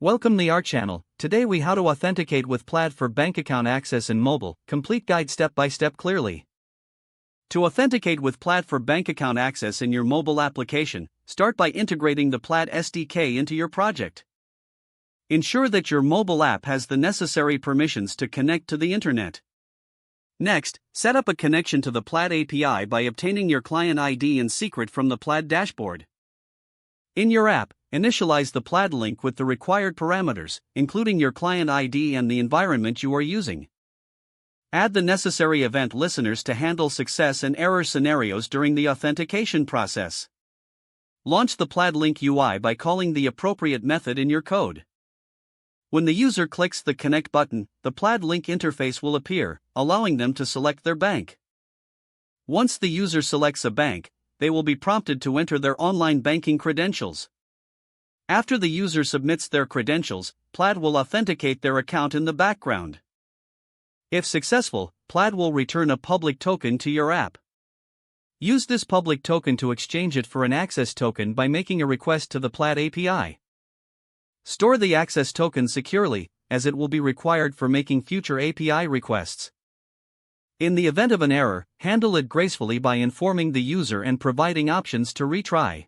Welcome to our channel. Today we how to authenticate with Plaid for bank account access in mobile. Complete guide step by step clearly. To authenticate with Plaid for bank account access in your mobile application, start by integrating the Plaid SDK into your project. Ensure that your mobile app has the necessary permissions to connect to the internet. Next, set up a connection to the Plaid API by obtaining your client ID and secret from the Plaid dashboard. In your app, initialize the Plaid link with the required parameters, including your client ID and the environment you are using. Add the necessary event listeners to handle success and error scenarios during the authentication process. Launch the Plaid link UI by calling the appropriate method in your code. When the user clicks the Connect button, the Plaid link interface will appear, allowing them to select their bank. Once the user selects a bank, they will be prompted to enter their online banking credentials. After the user submits their credentials, Plaid will authenticate their account in the background. If successful, Plaid will return a public token to your app. Use this public token to exchange it for an access token by making a request to the Plaid API. Store the access token securely, as it will be required for making future API requests. In the event of an error, handle it gracefully by informing the user and providing options to retry.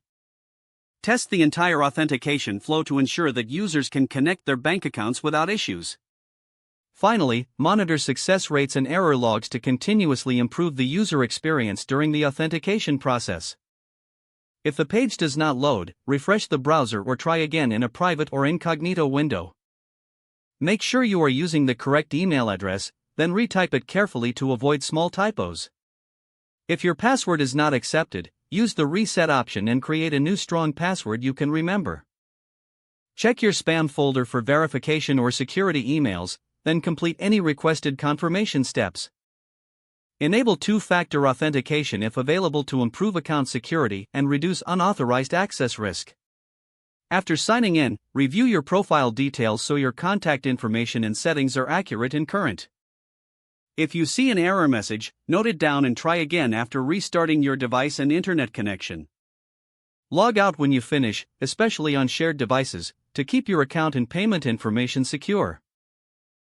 Test the entire authentication flow to ensure that users can connect their bank accounts without issues. Finally, monitor success rates and error logs to continuously improve the user experience during the authentication process. If the page does not load, refresh the browser or try again in a private or incognito window. Make sure you are using the correct email address, then retype it carefully to avoid small typos. If your password is not accepted, use the reset option and create a new strong password you can remember. Check your spam folder for verification or security emails, then complete any requested confirmation steps. Enable two-factor authentication if available to improve account security and reduce unauthorized access risk. After signing in, review your profile details so your contact information and settings are accurate and current. If you see an error message, note it down and try again after restarting your device and internet connection. Log out when you finish, especially on shared devices, to keep your account and payment information secure.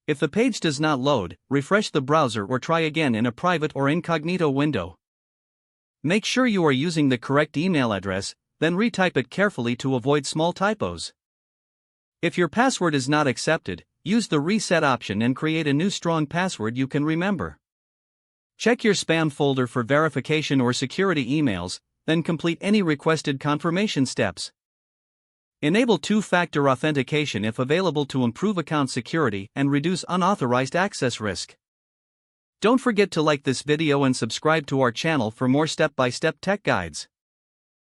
If the page does not load, refresh the browser or try again in a private or incognito window. Make sure you are using the correct email address, then retype it carefully to avoid small typos. If your password is not accepted, use the reset option and create a new strong password you can remember. Check your spam folder for verification or security emails, then complete any requested confirmation steps. Enable two-factor authentication if available to improve account security and reduce unauthorized access risk. Don't forget to like this video and subscribe to our channel for more step-by-step tech guides.